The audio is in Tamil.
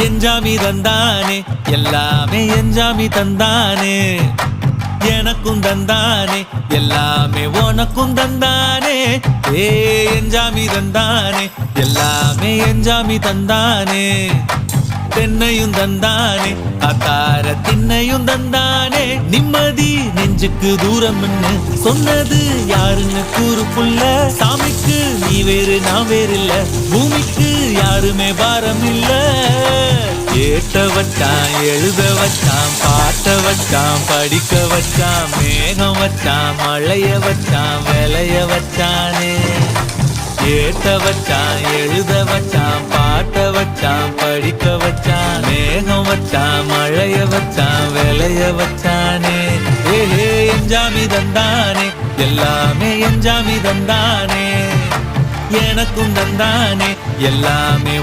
எஞ்சாமி தந்தானே எல்லாமே எஞ்சாமி தந்தானே எனக்கும் தந்தானே எல்லாமே உனக்கும் தந்தானே ஏ எஞ்சாமி தந்தானே எல்லாமே எஞ்சாமி தந்தானே தென்னையும் தந்தானே காத்தார திண்ணையும் தந்தானே நிம்மதி நெஞ்சுக்கு தூரம்னு சொன்னது யாருன்னு கூறுக்குள்ள சாமிக்கு நீ வேறு நான் வேறு இல்ல பூமிக்கு யாருமே பாரம் இல்ல ஏட்ட வச்சான் எழுத வச்சான் பாட்ட வச்சான் படிக்க வச்சான் மேகம் வச்சான் மழைய வச்சான் விளைய வச்சானே ஏட்ட வச்சான் எழுத வச்சான் பாட்ட வச்சான் படிக்க வச்சான் மேகம் வச்சான் மழைய வச்சான் விளைய வச்சானே ஏஹே எஞ்சாமி தந்தானே எல்லாமே எஞ்சாமி தந்தானே எனக்கும் தந்தானே எல்லாமே